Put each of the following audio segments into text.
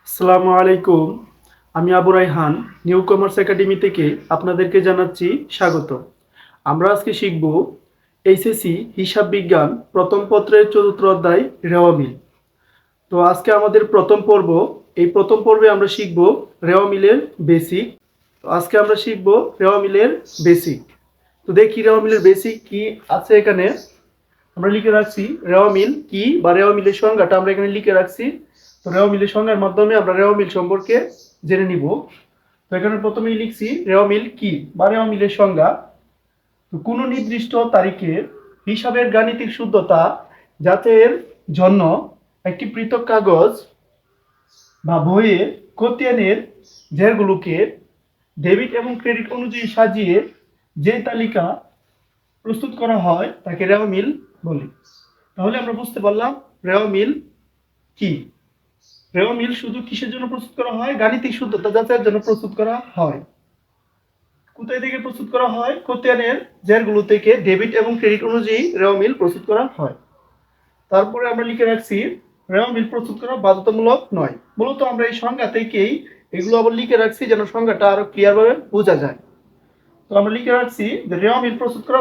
আসসালামু আলাইকুম। আমি Abu Raihan new commerce academy থেকে আপনাদেরকে জানাচ্ছি স্বাগত। আমরা আজকে শিখব এইচএসসি হিসাব বিজ্ঞান প্রথম পত্রের চতুর্থ অধ্যায় রেওয়া মিল। তো আজকে আমাদের প্রথম পর্ব। এই প্রথম পর্বে আমরা শিখব রেওয়া মিলের বেসিক। তো আজকে আমরা শিখব রেওয়া মিলের বেসিক। তো দেখি রেওয়া মিলের বেসিক কি আছে এখানে। আমরা লিখে রাখছি রেওয়া মিল কি বা রেওয়া মিলের সংজ্ঞাটা আমরা এখানে লিখে রাখছি। তো রেওয়া মিলের সংজ্ঞার মাধ্যমে আমরা রেওয়া মিল সম্পর্কে জেনে নিব। তো এখানে প্রথমেই লিখছি রেওয়া মিল কি বা রেওয়া মিলের সংজ্ঞা। তো কোনো নির্দিষ্ট তারিখে হিসাবের গাণিতিক শুদ্ধতা যাচাইয়ের জন্য একটি পৃথক কাগজ বা বইয়ে খতিয়ানের জেরগুলোকে ডেবিট এবং ক্রেডিট অনুযায়ী সাজিয়ে যে তালিকা প্রস্তুত করা হয় তাকে রেওয়া মিল বলি। তাহলে আমরা বুঝতে পারলাম রেওয়া মিল কি। রেওয়া মিল শুধু কিসের জন্য প্রস্তুত করা হয়? গাণিতিক শুদ্ধতা যাচাইয়ের জন্য প্রস্তুত করা হয়। কোথায় থেকে প্রস্তুত করা হয়? খতিয়ানের জেরগুলো থেকে ডেবিট এবং ক্রেডিট অনুযায়ী রেওয়া মিল প্রস্তুত করা হয়। তারপরে আমরা লিখে রাখছি রেওয়া মিল প্রস্তুত করা বাধ্যতামূলক নয়। মূলত আমরা এই সংজ্ঞা থেকেই এগুলো আবার লিখে রাখছি যেন সংজ্ঞাটা আরো ক্লিয়ার ভাবে বোঝা যায়। তো আমরা লিখে রাখছি যে রেওয়া মিল প্রস্তুত করা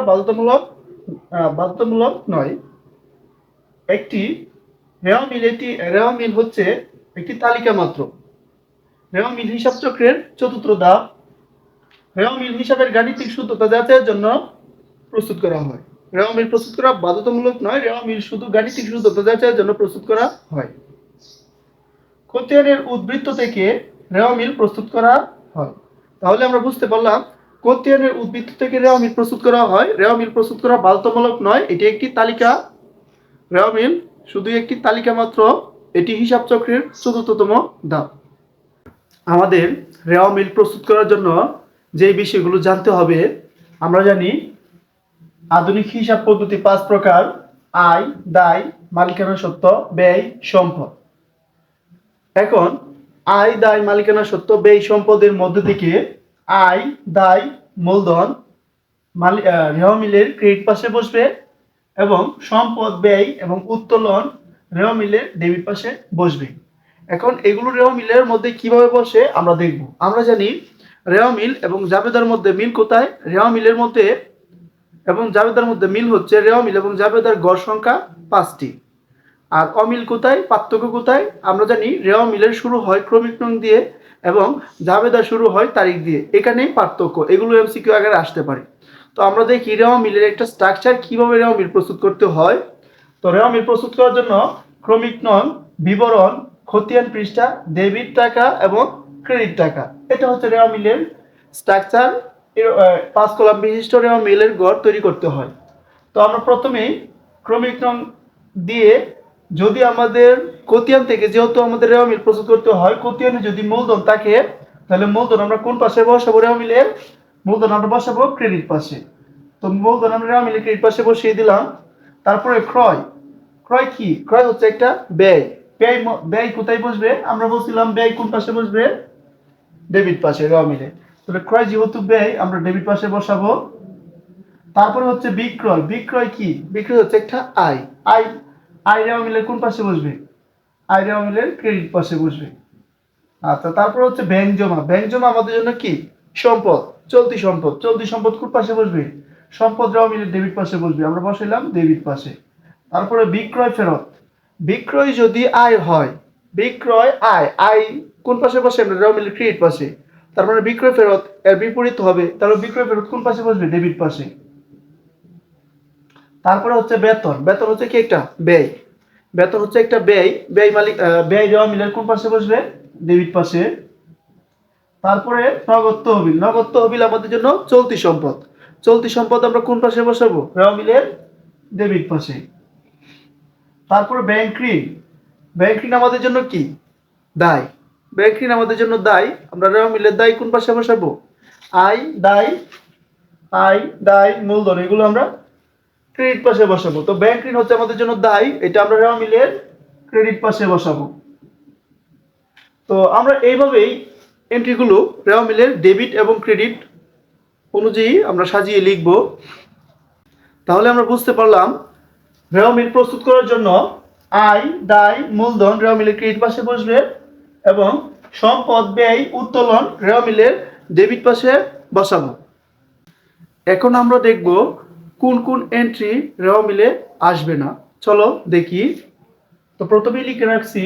বাধ্যতামূলক নয়। একটি রেওয়া মিল হচ্ছে একটি তালিকা মাত্র। রেওয়া মিল হিসাব চক্রের চতুর্থ ধাপ। রেওয়া মিল হিসাবের গাণিতিক শুদ্ধতা যাচাইয়ের জন্য প্রস্তুত করা হয়। রেওয়া মিল প্রস্তুত করা বাধ্যতামূলক নয়। রেওয়া মিল শুধু গাণিতিক শুদ্ধতা যাচাইয়ের জন্য প্রস্তুত করা হয়। খতিয়ানের উদ্বৃত্ত থেকে রেওয়া মিল প্রস্তুত করা হয়। তাহলে আমরা বুঝতে পারলাম খতিয়ানের উদ্বৃত্ত থেকে রেওয়া মিল প্রস্তুত করা হয়। রেওয়া মিল প্রস্তুত করা বাধ্যতামূলক নয়, এটি একটি তালিকা। রেওয়া মিল শুধু একটি তালিকা মাত্র। এটি হিসাব চক্রের চতুর্থতম ধাপ। আমাদের রেওয়া মিল প্রস্তুত করার জন্য যে বিষয়গুলো জানতে হবে, আমরা জানি আধুনিক হিসাব পদ্ধতি 5 প্রকার: আয়, দায়, মালিকানা সত্ত্ব, ব্যয়, সম্পদ। এখন আয়, দায়, মালিকানা সত্ত্ব, ব্যয়, সম্পদের মধ্যে থেকে আয়, দায়, মূলধন রেওয়া মিলের ক্রেডিট পাশে বসবে এবং সম্পদ, ব্যয় এবং উত্তোলন রেওয়া মিলের ডেবিট পাশে বসবে। এখন এগুলো রেওয়া মিলের মধ্যে কিভাবে বসে আমরা দেখব। আমরা জানি রেওয়া মিল এবং জাবেদার মধ্যে মিল কোথায়? রেওয়া মিলের মধ্যে এবং জাবেদার মধ্যে মিল হচ্ছে রেওয়া মিল এবং জাবেদার গড় সংখ্যা 5টি। আর অমিল কোথায়? পার্থক্য কোথায়? আমরা জানি রেওয়া মিলের শুরু হয় ক্রমিক নং দিয়ে এবং জাবেদা শুরু হয় তারিখ দিয়ে। এখানেই পার্থক্য। এগুলো এমসিকিউ আকারে আসতে পারে। তো আমরা দেখি রেওয়া মিলের একটা স্ট্রাকচার, কিভাবে রেওয়া মিল প্রস্তুত করতে হয়। তো রেওয়া মিল প্রস্তুত করার জন্য ক্রমিক নং, বিবরণ, খতিয়ান পৃষ্ঠা, ডেবিট টাকা এবং ক্রেডিট টাকা, এটা হচ্ছে রেওয়া মিলের স্ট্রাকচার। 5 কলাম বিশিষ্ট রেওয়া মিলের গড় তৈরি করতে হয়। তো আমরা প্রথমেই ক্রমিক নং দিয়ে, যদি আমাদের খতিয়ান থেকে, যেহেতু আমাদের রেওয়া মিল প্রস্তুত করতে হয়, খতিয়ানে যদি মূলধন থাকে তাহলে মূলধন আমরা কোন পাশে বসাবো? রেওয়া মিলের মূলধন আমরা বসাবো ক্রেডিট পাশে। তো মূলধন আমরা রেওয়া মিলের ক্রেডিট পাশে বসিয়ে দিলাম। তারপরে ক্রয়। ক্রয় কি? ক্রয় হচ্ছে একটা ব্যয়। ব্যয় কোথায় বসবে? আমরা বলছিলাম ব্যয় কোন পাশে বসবে? ডেবিট পাশে রেওয়া মিলে। তাহলে ক্রয় যেহেতু ব্যয়, আমরা ডেবিট পাশে বসাবো। তারপরে হচ্ছে বিক্রয়। বিক্রয় কি? বিক্রয় হচ্ছে একটা আয়। আয় আয় রেওয়া মিলের কোন পাশে বসবে? আয় রেওয়া মিলের ক্রেডিট পাশে বসবে। আচ্ছা, তারপরে হচ্ছে ব্যাংক জমা। ব্যাংক জমা আমাদের জন্য কি? সম্পদ, চলতি সম্পদ। চলতি সম্পদ কোন পাশে বসবে? সম্পদ রেওয়া মিলের ডেবিট পাশে বসবে। আমরা বসাইলাম ডেবিট পাশে। তারপরে বিক্রয় ফেরত। বিক্রয় যদি আয় হয়, বিক্রয় আয়, আয় কোন পাশে বসে? আমরা রেওয়া মিলের ক্রেডিট পাশে। তার মানে বিক্রয় ফেরত এর বিপরীত হবে। তাহলে বিক্রয় ফেরত কোন পাশে বসবে? ডেবিট পাশে। তারপরে হচ্ছে বেতন। বেতন হচ্ছে কি? একটা ব্যয়। বেতন হচ্ছে একটা ব্যয়। ব্যয় রেওয়া মিলের কোন পাশে বসবে? ডেবিট পাশে। তারপরে নগদ তহবিল। নগদ তহবিল আমাদের জন্য চলতি সম্পদ। চলতি সম্পদ আমরা কোন পাশে বসাবো? রেওয়া মিলের ডেবিট পাশে। তারপরে ব্যাংক ঋণ। ব্যাংক ঋণ আমাদের জন্য কি? দায়। ব্যাংক ঋণ আমাদের জন্য দায়। আমরা রেওয়া মিলের দায় কোন পাশে বসাবো? আয়, দায়, আয়, দায়, মূলধন, এগুলো আমরা ক্রেডিট পাশে বসাবো। তো ব্যাংক ঋণ হচ্ছে আমাদের জন্য দায়, এটা আমরা রেওয়া মিলের ক্রেডিট পাশে বসাবো। তো আমরা এইভাবেই এন্ট্রিগুলো রেওয়া মিলের ডেবিট এবং ক্রেডিট অনুযায়ী আমরা সাজিয়ে লিখব। তাহলে আমরা বুঝতে পারলাম রেওয়া মিল প্রস্তুত করার জন্য আয়, দায়, মূলধন রেওয়া মিলের ক্রেডিট পাশে বসবে এবং সম্পদ ব্যয় উত্তোলন রেওয়া মিলের ডেবিট পাশে বসাবো। এখন আমরা দেখব কোন কোন এন্ট্রি রেওয়া মিলে আসবে না। চলো দেখি। তো প্রথমেই লিখে রাখছি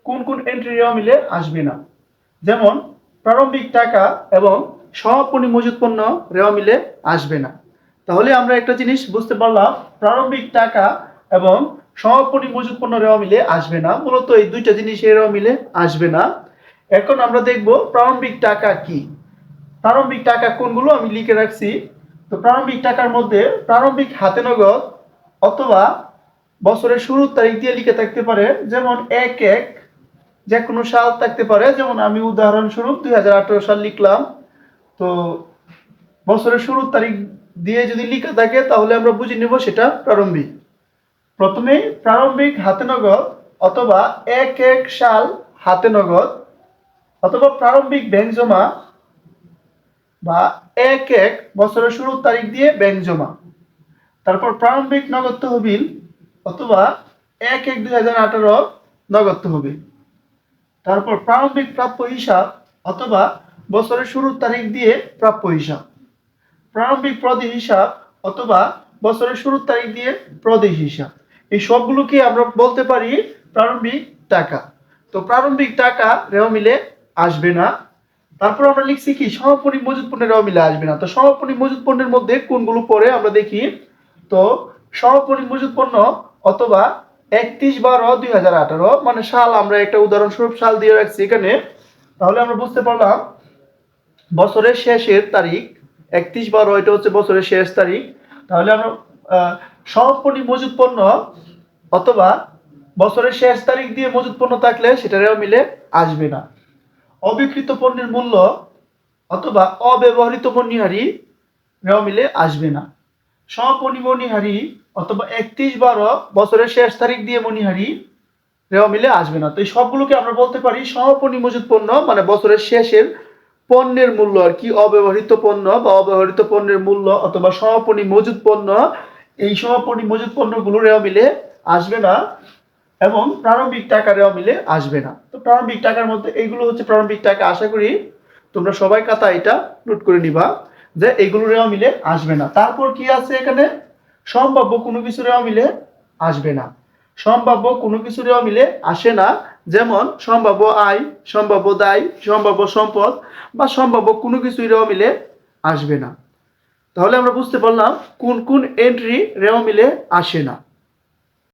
কোন কোন এন্ট্রি রেওয়া মিলে আসবে না। যেমন প্রারম্ভিক টাকা এবং সমাপনী মজুত পণ্য রেওয়া মিলে আসবে না। তাহলে আমরা একটা জিনিস বুঝতে পারলাম, প্রারম্ভিক টাকা এবং সমাপনী মজুত পণ্য রেওয়া মিলে আসবে না। মূলত এই দুইটা জিনিস রেওয়া মিলে আসবে না। এখন আমরা দেখব প্রারম্ভিক টাকা কি। প্রারম্ভিক টাকা কোনগুলো আমি লিখে রাখছি। তো প্রারম্ভিক টাকার মধ্যে প্রারম্ভিক হাতে নগদ অথবা বছরের শুরুর তারিখ দিয়ে লিখে থাকতে পারে, যেমন 1/1 যে কোনো সাল থাকতে পারে। যেমন আমি উদাহরণস্বরূপ 2018 সাল লিখলাম। তো বছরের শুরুর তারিখ দিয়ে যদি লিখা থাকে তাহলে আমরা বুঝে নেব সেটা প্রারম্ভিক। প্রথমে প্রারম্ভিক হাতে নগদ অথবা 1/1 সাল হাতে নগদ অথবা প্রারম্ভিক ব্যাংক জমা বা 1/1 বছরের শুরুর তারিখ দিয়ে ব্যাংক জমা। তারপর প্রারম্ভিক নগদ তহবিল অথবা 1/1/2018 নগদ তহবিল। তারপর প্রারম্ভিক প্রাপ্য হিসাব অথবা বছরের শুরুর তারিখ দিয়ে প্রাপ্য হিসাব। প্রারম্ভিক প্রদেয় হিসাব অথবা বছরের শুরুর তারিখ দিয়ে প্রদেয় হিসাব। এই সবগুলোকে আমরা বলতে পারি প্রারম্ভিক টাকা। তো প্রারম্ভিক টাকা রেওয়া মিলে আসবে না। তারপর আমরা লিখছি কি সমাপনী মজুত পণ্যের রেওয়া মিলে আসবে না। তো সমাপনী মজুত পণ্যের মধ্যে কোনগুলো পড়ে আমরা দেখি। তো সমাপনী মজুত পণ্য অথবা 31/12/2018 মানে সাল, আমরা একটা উদাহরণস্বরূপ সাল দিয়ে রাখছি এখানে। তাহলে আমরা বুঝতে পারলাম বছরের শেষের তারিখ 31/12, এটা হচ্ছে বছরের শেষ তারিখ। তাহলে আমরা সমাপনী মজুত পণ্য অথবা বছরের শেষ তারিখ দিয়ে মজুত পণ্য থাকলে সেটা রেওয়া মিলে আসবে না। অবিকৃত পণ্যের মূল্য অথবা অব্যবহৃত মণিহারি রেওয়া মিলে আসবে না। সমাপনী মণিহারি অথবা 31/12 বছরের শেষ তারিখ দিয়ে মণিহারি রেওয়া মিলে আসবে না। তো এই সবগুলোকে আমরা বলতে পারি সমাপনী মজুত পণ্য, মানে বছরের শেষের পণ্যের মূল্য আর কি, অব্যবহৃত পণ্য বা অব্যবহৃত পণ্যের মূল্য অথবা সমাপনী মজুত পণ্য। এই সমাপনী মজুত পণ্যগুলো রেওয়া মিলে আসবে না এবং প্রারম্ভিক টাকা রেওয়া মিলে আসবে না। তো প্রারম্ভিক টাকার মধ্যে এইগুলো হচ্ছে প্রারম্ভিক টাকা। আশা করি তোমরা সবাই খাতা এটা নোট করে নিবা যে এইগুলো রেওয়া মিলে আসবে না। তারপর কি আছে এখানে, সম্ভাব্য কোনো কিছু রেওয়া মিলে আসবে না। সম্ভাব্য কোনো কিছু রেওয়া মিলে আসে না, যেমন সম্ভাব্য আয়, সম্ভাব্য দায়, সম্ভাব্য সম্পদ বা সম্ভাব্য কোনো কিছুই রেওয়া মিলে আসবে না। তাহলে আমরা বুঝতে পারলাম কোন কোন এন্ট্রি রেওয়া মিলে আসে না।